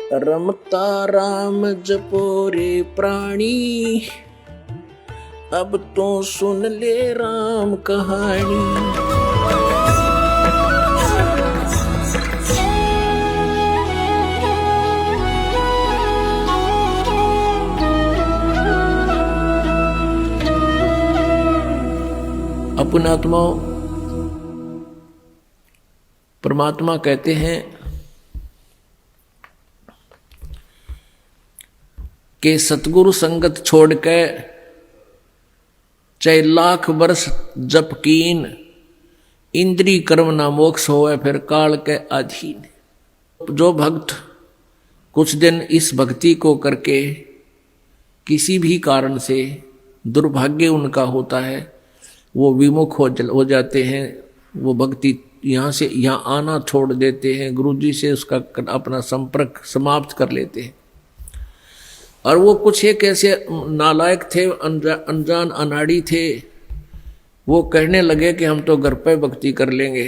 रमता राम जपो रे प्राणी, अब तो सुन ले राम कहानी। अपनात्माओं, परमात्मा कहते हैं कि सतगुरु संगत छोड़ के चाहे लाख वर्ष जप कीन, इंद्री कर्म ना मोक्ष होए फिर काल के अधीन। जो भक्त कुछ दिन इस भक्ति को करके किसी भी कारण से दुर्भाग्य उनका होता है, वो विमुख हो जाते हैं, वो भक्ति यहाँ से यहाँ आना छोड़ देते हैं, गुरुजी से उसका अपना संपर्क समाप्त कर लेते हैं। और वो कुछ एक ऐसे नालायक थे, अनजान अनाड़ी थे, वो कहने लगे कि हम तो घर पे भक्ति कर लेंगे।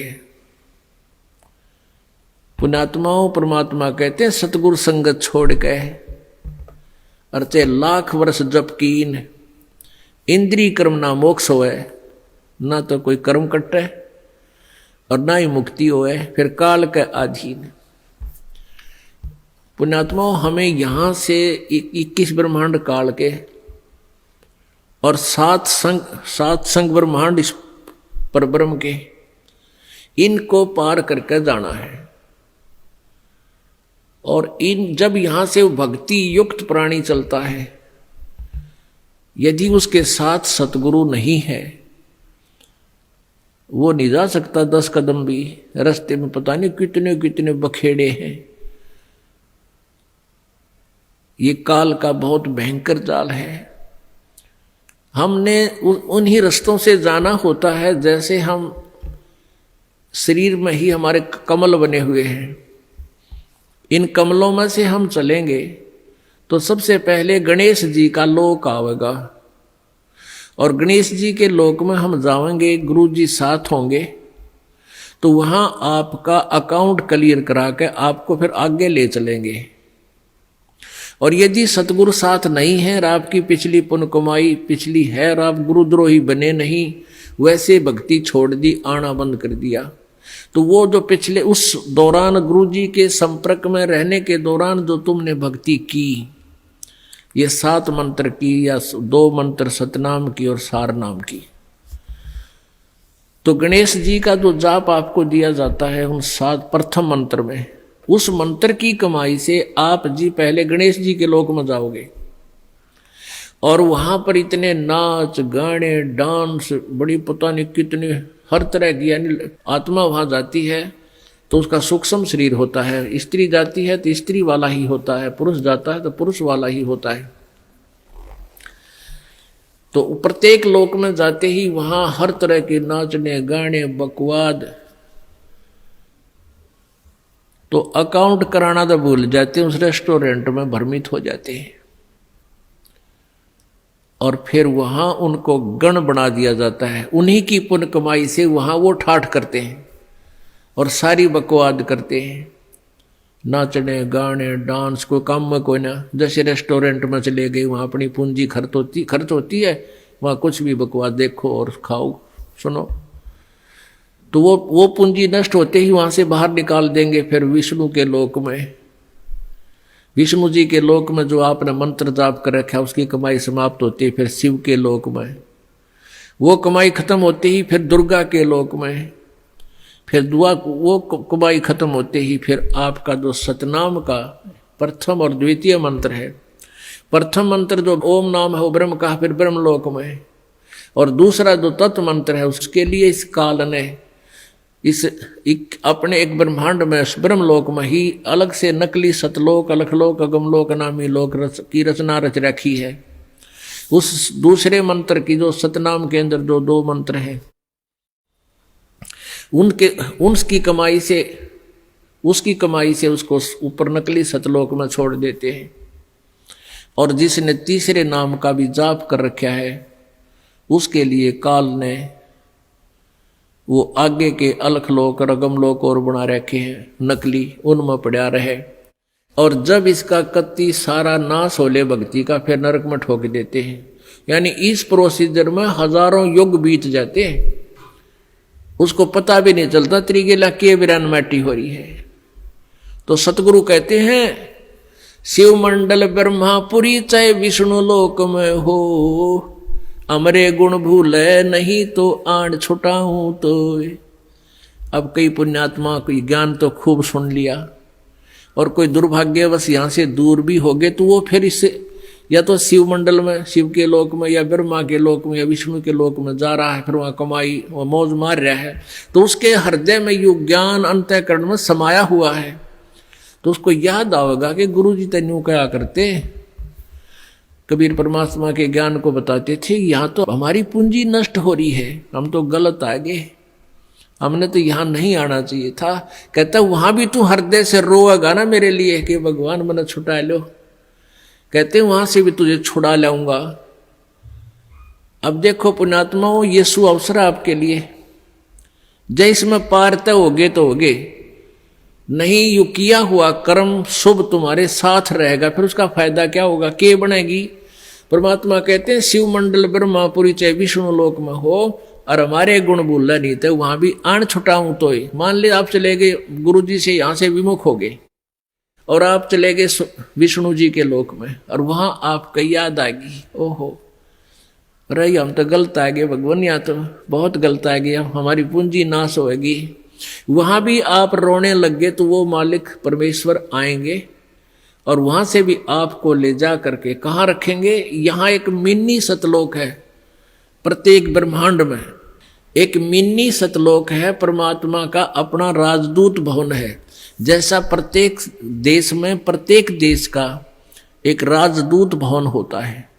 पुण्यात्माओं, परमात्मा कहते हैं सतगुरु संगत छोड़ के अर्चे लाख वर्ष जप कीन, इंद्री कर्म ना मोक्ष होए, ना तो कोई कर्म कटे और ना ही मुक्ति होए फिर काल के अधीन। पुण्यात्माओं, हमें यहां से 21 ब्रह्मांड काल के और सात संग ब्रह्मांड इस परब्रह्म के, इनको पार करके जाना है। और जब यहां से भक्ति युक्त प्राणी चलता है, यदि उसके साथ सतगुरु नहीं है, वो नहीं जा सकता 10 कदम भी। रास्ते में पता नहीं कितने कितने बखेड़े हैं। ये काल का बहुत भयंकर जाल है। हमने उन्हीं रास्तों से जाना होता है जैसे हम शरीर में ही हमारे कमल बने हुए हैं। इन कमलों में से हम चलेंगे तो सबसे पहले गणेश जी का लोक आवेगा, और गणेश जी के लोक में हम जाएंगे, गुरु जी साथ होंगे, तो वहां आपका अकाउंट क्लियर करा के आपको फिर आगे ले चलेंगे। और यदि सतगुरु साथ नहीं है और आपकी पिछली पुण्य कमाई पिछली है और आप गुरुद्रोही बने नहीं, वैसे भक्ति छोड़ दी, आना बंद कर दिया, तो वो जो पिछले उस दौरान गुरु जी के संपर्क में रहने के दौरान जो तुमने भक्ति की, ये 7 मंत्र की या 2 मंत्र सतनाम की और सार नाम की, तो गणेश जी का जो जाप आपको दिया जाता है उन 7 प्रथम मंत्र में, उस मंत्र की कमाई से आप जी पहले गणेश जी के लोक में जाओगे। और वहां पर इतने नाच गाने डांस, बड़ी पता नहीं कितने हर तरह की, यानी आत्मा वहां जाती है तो उसका सूक्ष्म शरीर होता है, स्त्री जाती है तो स्त्री वाला ही होता है, पुरुष जाता है तो पुरुष वाला ही होता है। तो प्रत्येक लोक में जाते ही वहां हर तरह के नाचने गाने बकवाद, तो अकाउंट कराना तो भूल जाते हैं, उस रेस्टोरेंट में भ्रमित हो जाते हैं। और फिर वहां उनको गण बना दिया जाता है, उन्हीं की पुण्य कमाई से वहां वो ठाठ करते हैं और सारी बकवाद करते हैं, नाचने गाने डांस, कोई काम में कोई ना, जैसे रेस्टोरेंट में चले गए वहां अपनी पूंजी खर्च होती है, वहां कुछ भी बकवाद देखो और खाओ सुनो, तो वो पूंजी नष्ट होते ही वहां से बाहर निकाल देंगे। फिर विष्णु के लोक में, विष्णु जी के लोक में जो आपने मंत्र जाप कर रखा है उसकी कमाई समाप्त होती है। फिर शिव के लोक में वो कमाई खत्म होते ही फिर दुर्गा के लोक में, फिर वो कमाई खत्म होते ही फिर आपका जो सतनाम का प्रथम और द्वितीय मंत्र है, प्रथम मंत्र जो ओम नाम है वो ब्रह्म का, फिर ब्रह्म लोक में, और दूसरा जो तत्व मंत्र है उसके लिए इस काल ने अपने एक ब्रह्मांड में ब्रह्मलोक में ही अलग से नकली सतलोक अलखलोक अगमलोक नामी लोक की रचना रच रखी है। उस दूसरे मंत्र की जो सतनाम के अंदर जो 2 मंत्र हैं, उसकी कमाई से उसको ऊपर नकली सतलोक में छोड़ देते हैं। और जिसने तीसरे नाम का भी जाप कर रखा है उसके लिए काल ने वो आगे के अलख लोक रगम लोक और बना रखे हैं नकली, उनमें पड़ा रहे। और जब इसका कत्ती सारा नाश होले भक्ति का, फिर नरक में ठोक देते हैं। यानी इस प्रोसीजर में हजारों युग बीत जाते हैं, उसको पता भी नहीं चलता त्रिगेला के विरान माटी हो रही है। तो सतगुरु कहते हैं शिव मंडल ब्रह्मापुरी चाहे विष्णु लोक में हो, अमरे गुण भूले नहीं तो आड़ छुटाऊं तो। अब कई पुण्यात्मा कोई ज्ञान तो खूब सुन लिया, और कोई दुर्भाग्यवश यहाँ से दूर भी हो गए, तो वो फिर इससे या तो शिव मंडल में, शिव के लोक में, या ब्रह्मा के लोक में, या विष्णु के लोक में जा रहा है, फिर वहाँ कमाई वह मौज मार रहा है। तो उसके हृदय में यो ज्ञान अंतःकरण में समाया हुआ है, तो उसको याद आएगा कि गुरु जी तेन्यू क्या करते। कबीर परमात्मा के ज्ञान को बताते थे, यहाँ तो हमारी पूंजी नष्ट हो रही है, हम तो गलत आ गए, हमने तो यहाँ नहीं आना चाहिए था। कहता वहां भी तू हृदय से रोएगा ना मेरे लिए कि भगवान मैंने छुटा लो, कहते वहां से भी तुझे छुड़ा लाऊंगा। अब देखो पुण्यात्माओं, ये सु अवसर आपके लिए, जैसे में पार तय होगे तो होगे, नहीं यू किया हुआ कर्म शुभ तुम्हारे साथ रहेगा, फिर उसका फायदा क्या होगा, के बनेगी। परमात्मा कहते हैं शिव मंडल ब्रह्मापुरी चाहे विष्णु लोक में हो, और हमारे गुण भूलना नहीं थे, वहां भी आण छुटाऊं तो ही। मान ले आप चले गए गुरु जी से, यहां से विमुख हो गए, और आप चले गए विष्णु जी के लोक में, और वहां आपको याद आ गई, ओहो रही हम तो गलत आ गए भगवान, यहाँ तो बहुत गलत आ गया, हमारी पूंजी नाश होगी। वहां भी आप रोने लग गए, तो वो मालिक परमेश्वर आएंगे और वहां से भी आपको ले जा करके कहाँ रखेंगे। यहाँ एक मिनी सतलोक है, प्रत्येक ब्रह्मांड में एक मिनी सतलोक है, परमात्मा का अपना राजदूत भवन है। जैसा प्रत्येक देश में प्रत्येक देश का एक राजदूत भवन होता है,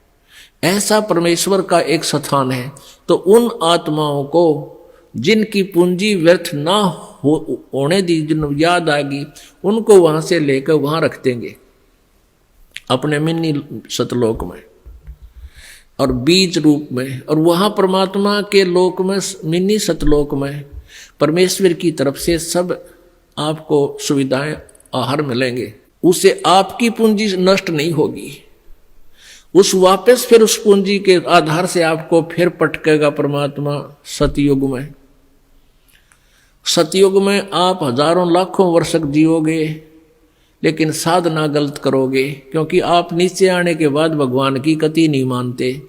ऐसा परमेश्वर का एक स्थान है। तो उन आत्माओं को जिनकी पूंजी व्यर्थ ना होने दी, जिन याद आ गई, उनको वहां से लेकर वहां रख देंगे अपने मिनी सतलोक में और बीज रूप में। और वहां परमात्मा के लोक में, मिनी सतलोक में परमेश्वर की तरफ से सब आपको सुविधाएं आहार मिलेंगे, उससे आपकी पूंजी नष्ट नहीं होगी। उस वापस फिर उस पूंजी के आधार से आपको फिर पटकेगा परमात्मा सतयुग में। सतयुग में आप हजारों लाखों वर्ष तक जियोगे, लेकिन साधना गलत करोगे, क्योंकि आप नीचे आने के बाद भगवान की कति नहीं मानते,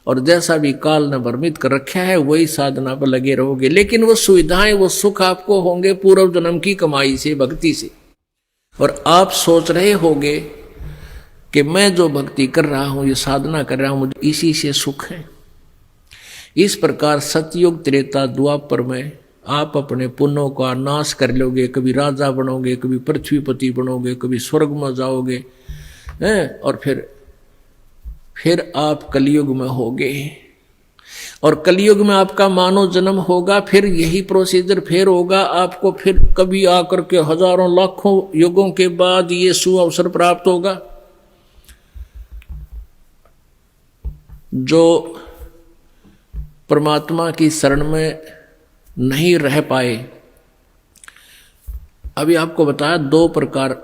और जैसा भी काल ने भ्रमित कर रखा है वही साधना पर लगे रहोगे। लेकिन वो सुविधाएं, वो सुख आपको होंगे पूर्व जन्म की कमाई से, भक्ति से। और आप सोच रहे होगे कि मैं जो भक्ति कर रहा हूं, ये साधना कर रहा हूं, मुझे इसी से सुख है। इस प्रकार सतयुग त्रेता द्वापर में आप अपने पुण्यों का नाश कर लोगे, कभी राजा बनोगे, कभी पृथ्वीपति बनोगे, कभी स्वर्ग में जाओगे, और फिर आप कलयुग में होगे। और कलयुग में आपका मानव जन्म होगा, फिर यही प्रोसीजर फिर होगा आपको, फिर कभी आकर के हजारों लाखों युगों के बाद ये सुअवसर प्राप्त होगा। जो परमात्मा की शरण में नहीं रह पाए, अभी आपको बताया 2 प्रकार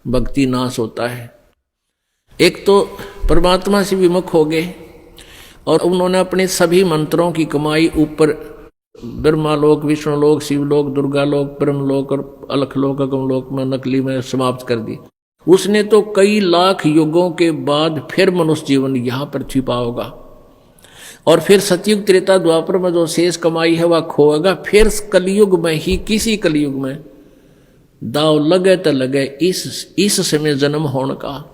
भक्ति नाश होता है। एक तो परमात्मा से विमुख हो गए और उन्होंने अपने सभी मंत्रों की कमाई ऊपर ब्रह्मालोक, विष्णुलोक, शिवलोक, दुर्गालोक, ब्रह्मलोक और अलखलोक, अगमलोक में, नकली में समाप्त कर दी। उसने तो कई लाख युगों के बाद फिर मनुष्य जीवन यहाँ पृथ्वी पाओगा, और फिर सतयुग त्रेता द्वापर में जो शेष कमाई है वह खोएगा। फिर कलयुग में ही, किसी कलयुग में दाव लगे तो लगे इस समय जन्म होने का।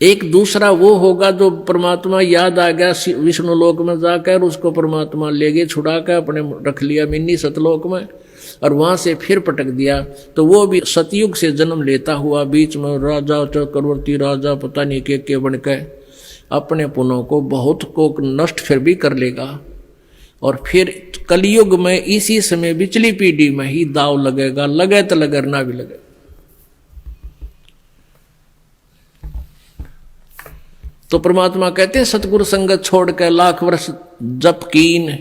एक दूसरा वो होगा जो परमात्मा याद आ गया विष्णु लोक में जाकर, उसको परमात्मा ले गए छुड़ा कर, अपने रख लिया मिनी सतलोक में, और वहां से फिर पटक दिया। तो वो भी सतयुग से जन्म लेता हुआ बीच में राजा, चक्रवर्ती राजा, पता नहीं के बन के अपने पुनों को बहुत को नष्ट फिर भी कर लेगा। और फिर कलयुग में इसी समय बिचली पीढ़ी में ही दाव लगेगा, लगे तो लगे ना भी लगे। तो परमात्मा कहते हैं सतगुरु संगत छोड़ कर लाख वर्ष जप कीन,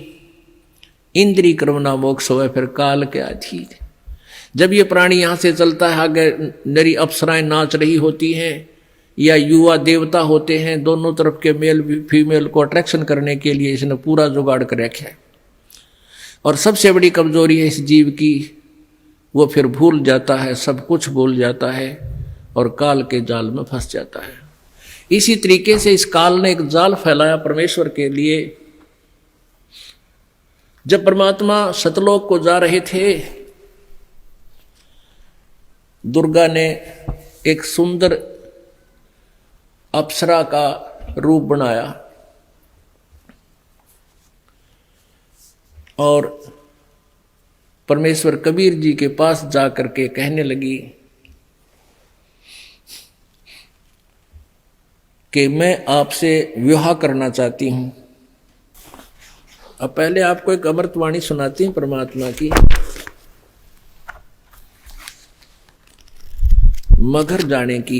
इंद्री कर्म ना मोक्ष होवे फिर काल के अधीन। जब ये प्राणी यहाँ से चलता है, आगे नरी अप्सराएं नाच रही होती हैं या युवा देवता होते हैं, दोनों तरफ के मेल फीमेल को अट्रैक्शन करने के लिए इसने पूरा जुगाड़ कर रखा है। और सबसे बड़ी कमजोरी है इस जीव की, वो फिर भूल जाता है, सब कुछ भूल जाता है और काल के जाल में फंस जाता है। इसी तरीके से इस काल ने एक जाल फैलाया परमेश्वर के लिए। जब परमात्मा सतलोक को जा रहे थे, दुर्गा ने एक सुंदर अप्सरा का रूप बनाया और परमेश्वर कबीर जी के पास जाकर के कहने लगी कि मैं आपसे विवाह करना चाहती हूं। अब पहले आपको एक अमृतवाणी सुनाती हूं परमात्मा की। मगर जाने की।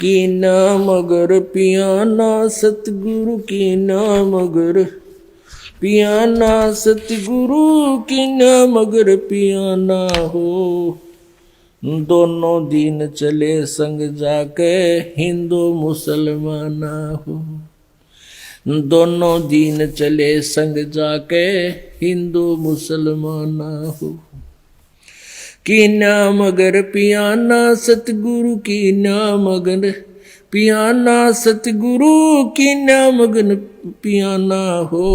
की ना मगर पियाना सतगुरु की ना मगर पियाना सतगुरु की ना मगर पियाना हो। दोनों दीन चले संग जाके हिंदू मुसलमाना हो। दोनों दीन चले संग जाके हिंदू मुसलमाना हो। की ना मगर पियाना सतगुरु की ना मगर पियाना सतगुरु की ना मगन पियाना हो।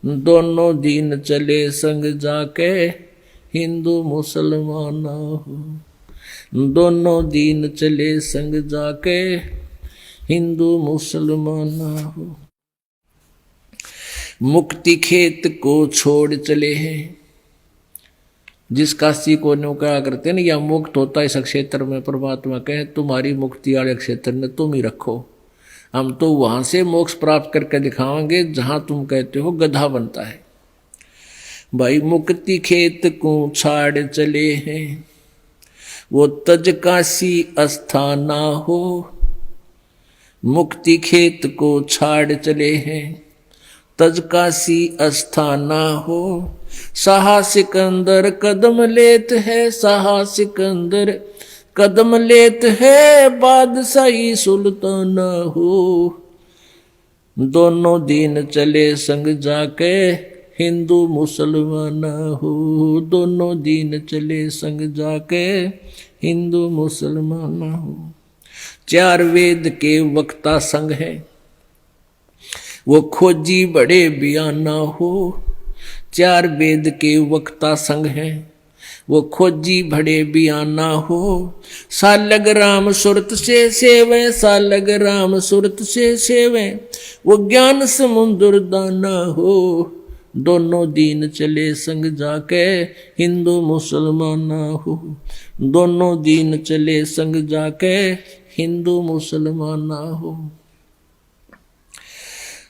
दोनों दीन चले संग जाके हिंदू मुसलमाना हो। दोनों दीन चले संग जाके हिंदू मुसलमाना हो। मुक्ति खेत को छोड़ चले हैं। जिस काशी को नो क्या करते हैं ना, या मुक्त होता है इस क्षेत्र में, परमात्मा कहे तुम्हारी मुक्ति वाले क्षेत्र में तुम ही रखो, हम तो वहां से मोक्ष प्राप्त करके दिखाएंगे जहां तुम कहते हो गधा बनता है। भाई मुक्ति खेत को छाड़ चले हैं, वो तज काशी अस्थाना हो। मुक्ति खेत को छाड़ चले हैं, तज काशी अस्थाना हो। साहा सिकंदर कदम लेत है, साहा सिकंदर कदम लेत है, बादशाही सुल्ताना हो। दोनों दीन चले संग जाके हिंदू मुसलमाना हो। दोनों दीन चले संग जाके हिंदू मुसलमाना हो। चार वेद के वक्ता संग है, वो खोजी बड़े बयाना हो। चार वेद के वक्ता संग है, वो खोजी बड़े बयाना हो। सालग राम सुरत से सेवे, सालग राम सुरत से सेवे, वो ज्ञान समुद्र दाना हो। दोनों दीन चले संग जाके हिंदू मुसलमाना हो। दोनों दीन चले संग जाके हिंदू मुसलमाना हो।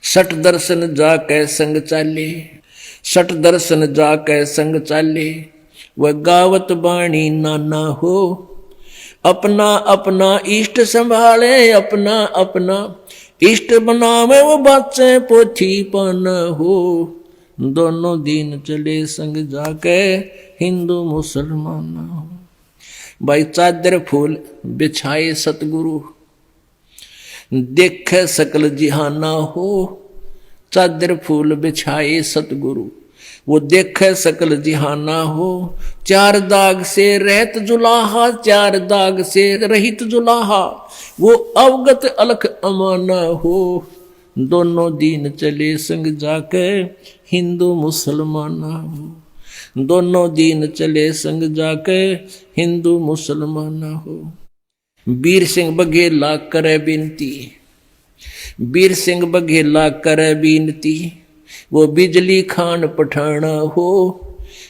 सठ दर्शन जाके संग चाले, सठ दर्शन जाके संग चाले, वह गावत बाणी नाना हो। अपना अपना इष्ट संभाले, अपना अपना इष्ट बनावे, वो बाचे पोथी पाना हो। दोनों दीन चले संग जाके हिंदू मुसलमान हो। भाई चादर फूल बिछाए सतगुरु, देखे सकल जिहाना हो। चादर फूल बिछाए सतगुरु, वो देखे सकल जिहाना हो। चार दाग से रहत जुलाहा, चार दाग से रहित जुलाहा, वो अवगत अलख अमाना हो। दोनों दीन चले संग जाके हिंदू मुसलमाना हो। दोनों दीन चले संग जाके हिंदू मुसलमाना हो। वीर सिंह बघेला करे बिनती, वीर सिंह बघेला करे बिनती, वो बिजली खान पठाना हो।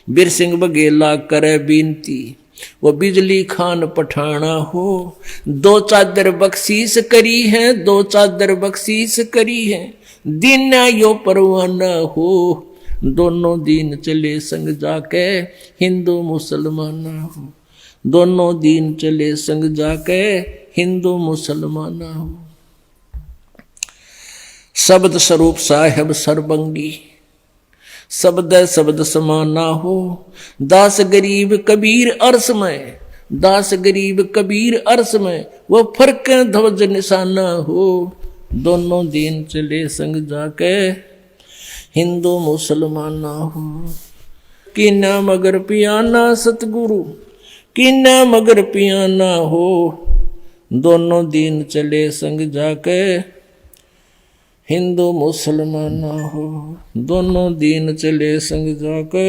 वीर सिंह बघेला करे बिनती, वो बिजली खान पठाना हो। दो चादर बख्शीश करी है, दो चादर बख्शीश करी है, दीना यो परवाना हो। दोनों दीन चले संग जाके हिंदू मुसलमाना हो। दोनों दीन चले संग जाके हिंदू मुसलमाना हो। शब्द स्वरूप साहेब सर्वंगी, शब्द शब्द समाना हो। दास गरीब कबीर अर्श में, दास गरीब कबीर अर्श में, वो फर्क ध्वज निशाना हो। दोनों दिन चले संग जाके, हिंदू मुसलमाना हो। कीना मगर पियाना सतगुरु, कीना मगर पियाना हो। दोनों दिन चले संग जाके, हिंदू मुसलमाना हो। दोनों दिन चले संग जाके,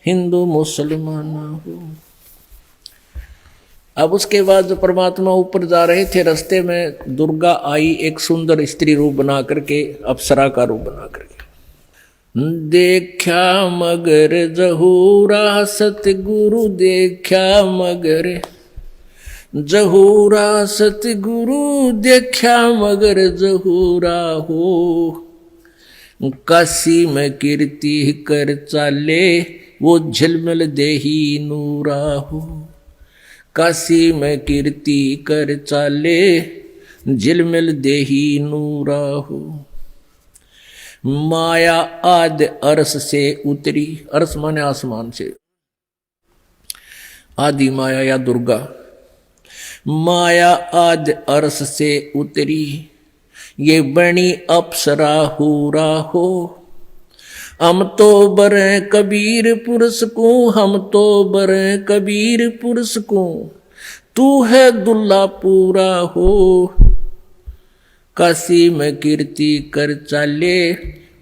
हिंदू मुसलमाना हो। अब उसके बाद जो परमात्मा ऊपर जा रहे थे, रास्ते में दुर्गा आई एक सुंदर स्त्री रूप बना करके, अप्सरा का रूप बना करके। देखा मगर जहूरा सतगुरु, देखा मगर जहूरा सतगुरु, देखा मगर जहूरा हो। काशी में कीर्ति कर चाले, वो झिलमिल देही नूरा हो। काशी में कीर्ति कर चाले, झिलमिल देही नूरा हो। माया आद अरस से उतरी, अरस माने आसमान से, आदि माया या दुर्गा। माया आद अरस से उतरी, ये बनी अप्सरा हूरा हो। हम तो बरे कबीर पुरुष को, हम तो बरे कबीर पुरुष को, तू है दुल्ला पूरा हो। काशी में कीर्ति कर चाले,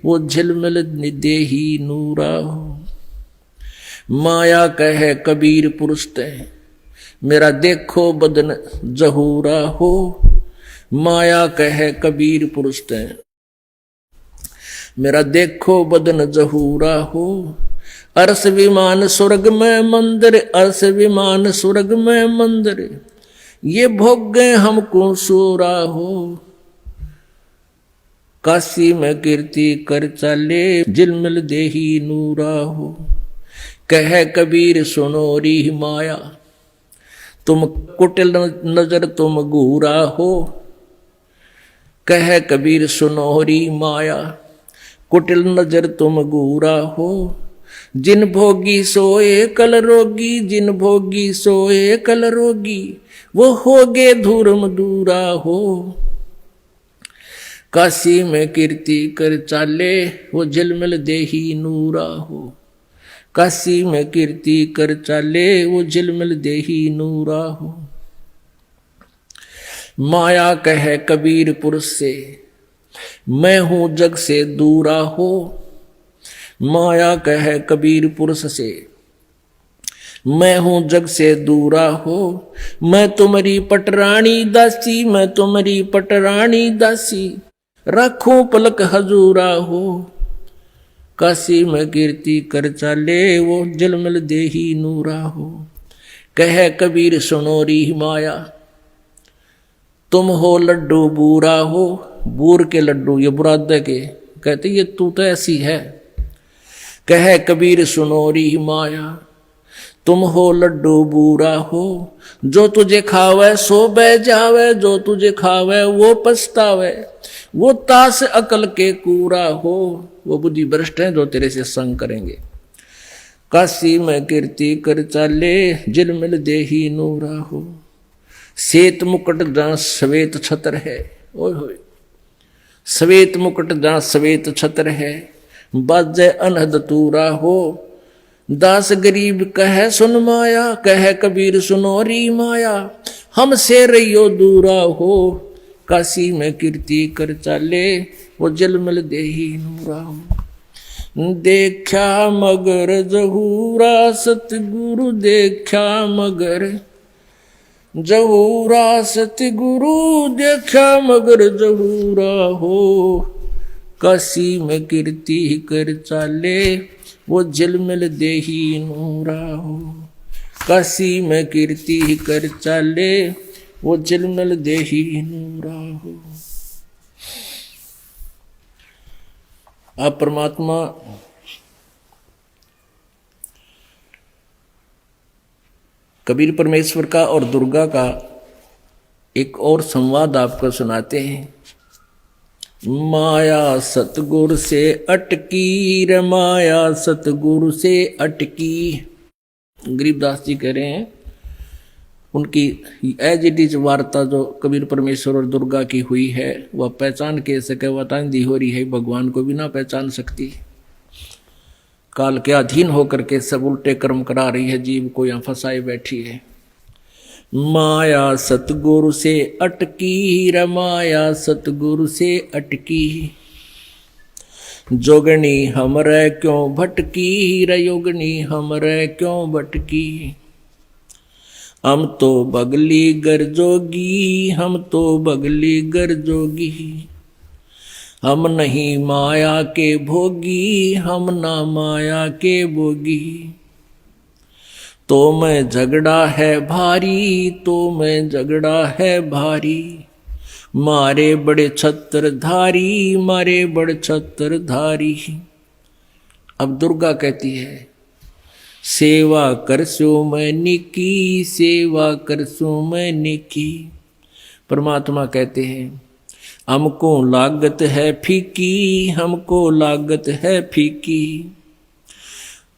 वो झिलमिल देही नूरा हो। माया कहे कबीर पुरुष ते, मेरा देखो बदन जहूरा हो। माया कहे कबीर पुरुष ते, मेरा देखो बदन जहूरा हो। अर्श विमान स्वर्ग में मंदिर, अर्श विमान स्वर्ग में मंदिर, ये भोग गए हमको सोरा हो। काशी में कीर्ति कर चाले, झिलमिल देही नूरा हो। कह कबीर सुनो री माया, तुम कुटिल नजर तुम घूरा हो। कह कबीर सुनो री माया, कुटिल नजर तुम घूरा हो। जिन भोगी सोए कल रोगी, जिन भोगी सोए कल रोगी, वो होगे धूर्म दूरा हो। काशी में कीर्ति कर चाले, वो झिलमिल देही नूरा हो। काशी में कीर्ति कर चाले, वो झिलमिल देही नूरा हो। माया कहे कबीर पुरुष से, मैं हूं जग से दूरा हो। माया कहे कबीर पुरुष से, मैं हूं जग से दूरा हो। मैं तुम्हारी पटरानी दासी, मैं तुम्हारी पटरानी दासी, रखूं पलक हजूरा हो। काशी में कीर्ति कर चाले, वो झिलमिल देही नूरा हो। कह कबीर सुनो री माया, तुम हो लड्डू बूरा हो। बूर के लड्डू, ये बुरादे के कहते, ये तू तो ऐसी है। कह कबीर सुनो री माया, तुम हो लड्डू बूरा हो। जो तुझे खावे सो बह जावे, जो तुझे खावे वो पछतावे, वो तास अकल के कूरा हो। वो बुद्धि भ्रष्ट है जो तेरे से संग करेंगे। काशी में कीर्ति कर चाले, झिलमिल देही नूरा हो। श्वेत मुकुट जहां श्वेत छत्र है, ओए होए, श्वेत मुकुट जहां श्वेत छत्र है, बाजे अनहद तूरा हो। दास गरीब कहे सुन माया, कहे कबीर सुनो री माया, हमसे रहियो दूरा हो। काशी में कीर्ति कर चाले, वो झिलमिल देही नूरा हो। देखा मगर जहूरा सतगुरु, देखा मगर जहूरा सतगुरु, देखा मगर जहूरा हो। काशी में कीर्ति कर चाले, वो झिलमिल देही नूरा हो। काशी में कीर्ति कर चाले, वो झिलमिल देही नूरा हो। अब परमात्मा कबीर परमेश्वर का और दुर्गा का एक और संवाद आपको सुनाते हैं। माया सतगुरु से अटकी रे माया सतगुरु से अटकी। गरीबदास जी कह रहे हैं उनकी एज इट इज वार्ता जो कबीर परमेश्वर और दुर्गा की हुई है वह पहचान के सके वतांदी हो रही है, भगवान को भी ना पहचान सकती। काल के अधीन होकर के सब उल्टे कर्म करा रही है, जीव को यहाँ फंसाए बैठी है। माया सतगुरु से अटकी रे माया सतगुरु से अटकी। जोगनी हमरे क्यों भटकी रे योगनी हमरे क्यों भटकी। हम तो बगली गर जोगी हम तो बगली गर जोगी। हम नहीं माया के भोगी हम ना माया के भोगी। तो मैं झगड़ा है भारी तो मैं झगड़ा है भारी। मारे बड़े छत्र धारी मारे बड़े छत्र धारी। अब दुर्गा कहती है सेवा करसो मैं निकी सेवा करसो मैं निकी। परमात्मा कहते हैं हमको लागत है फीकी हमको लागत है फीकी।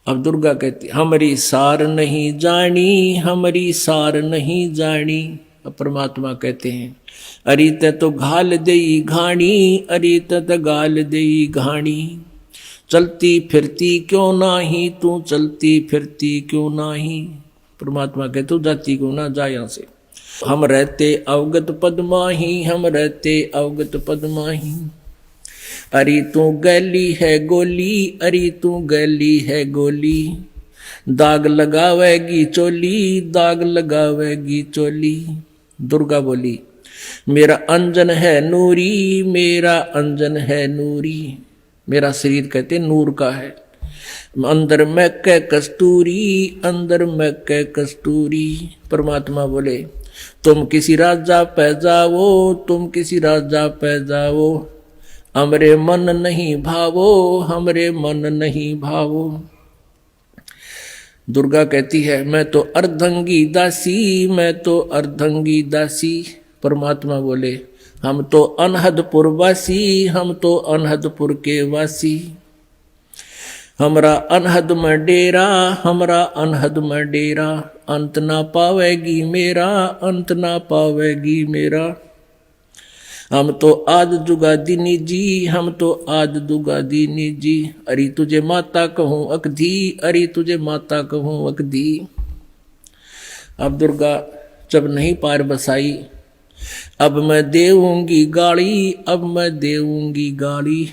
अब दुर्गा कहती हमारी सार नहीं जानी हमारी सार नहीं जानी। अब परमात्मा कहते हैं अरे तो घाल देई घाणी अरे तो गाल देई घाणी। चलती फिरती क्यों नाही तू चलती फिरती क्यों नाही। परमात्मा कहते तू जाती क्यों ना जा यहाँ से। हम रहते अवगत पद माही हम रहते अवगत पद माही। अरे तू गली है गोली अरे तू गली है गोली। दाग लगावेगी चोली दाग लगावेगी चोली। दुर्गा बोली मेरा अंजन है नूरी मेरा अंजन है नूरी। मेरा शरीर कहते नूर का है। अंदर में कै कस्तूरी अंदर में कै कस्तूरी। परमात्मा बोले तुम किसी राजा पे जाओ तुम किसी राजा पे जाओ। हमरे मन नहीं भावो हमरे मन नहीं भावो। दुर्गा कहती है मैं तो अर्धंगी दासी मैं तो अर्धंगी दासी। परमात्मा बोले हम तो अनहदपुर वासी हम तो अनहदपुर के वासी। हमरा अनहद में डेरा हमरा अनहद में डेरा। अंत ना पावेगी मेरा अंत ना पावेगी मेरा। हम तो आद जुगा दीनी जी हम तो आद दुगा दीनी जी। अरे तुझे माता कहूँ अकधी अरे तुझे माता कहूँ अकधी। अब दुर्गा जब नहीं पार बसाई अब मैं देऊंगी गाड़ी अब मैं देऊंगी गाड़ी।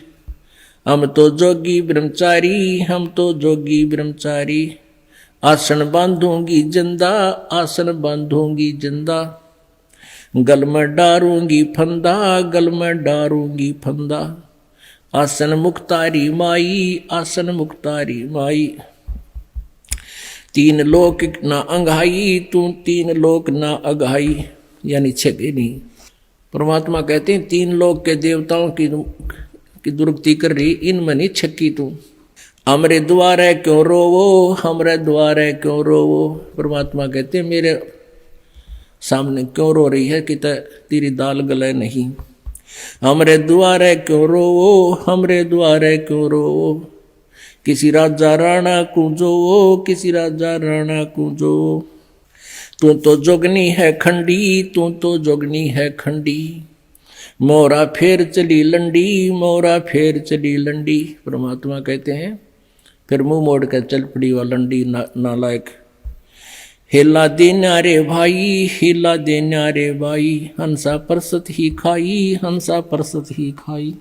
हम तो जोगी ब्रह्मचारी हम तो जोगी ब्रह्मचारी। आसन बांधूंगी जिंदा आसन बांधूंगी जिंदा। गल में डारूंगी फंदा गल में डारूंगी फंदा। आसन मुक्तारी माई आसन मुक्तारी माई। तीन लोक ना अंघाई तू तीन लोक ना अघाई। यानी छेगे नहीं। परमात्मा कहते हैं तीन लोक के देवताओं की दुर्गति कर रही इनमें नहीं छक्की तू। हमरे द्वारे क्यों रोवो हमरे द्वारे क्यों रोवो। परमात्मा कहते हैं मेरे सामने क्यों रो रही है कि तेरी दाल गले नहीं। हमरे द्वारे क्यों रोवो हमरे द्वारे क्यों रोवो। किसी राजा राणा कूंजो किसी राजा राणा कूंजो। तू तो जोगनी है खंडी तू तो जोगनी है खंडी। मोरा फेर चली लंडी मोरा फेर चली लंडी। परमात्मा कहते हैं फिर मुंह मोड़ कर चल पड़ी वह लंडी नालायक। हिला देना रे भाई हिला देना रे भाई। हंसा परसत ही खाई हंसा परसत ही खाई।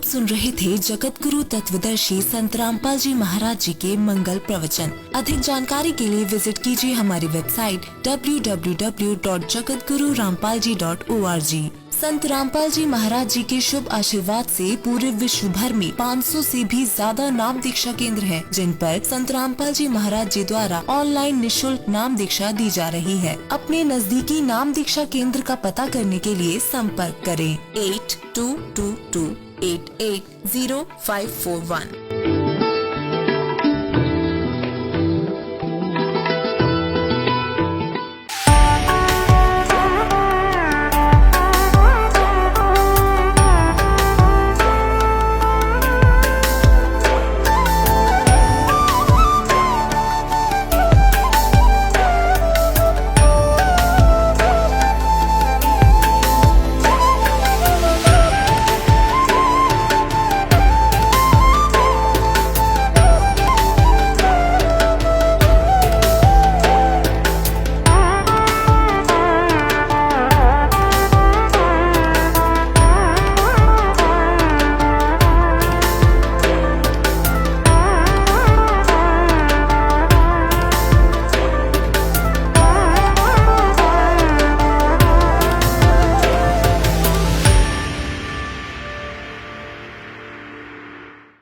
सुन रहे थे जगत गुरु तत्वदर्शी संत रामपाल जी महाराज जी के मंगल प्रवचन। अधिक जानकारी के लिए विजिट कीजिए हमारी वेबसाइट www.jagatgururampalji.org। संत रामपाल जी महाराज जी के शुभ आशीर्वाद से पूरे विश्व भर में 500 से भी ज्यादा नाम दीक्षा केंद्र हैं, जिन पर संत रामपाल जी महाराज जी द्वारा ऑनलाइन निशुल्क नाम दीक्षा दी जा रही है। अपने नजदीकी नाम दीक्षा केंद्र का पता करने के लिए संपर्क करें 8222880541।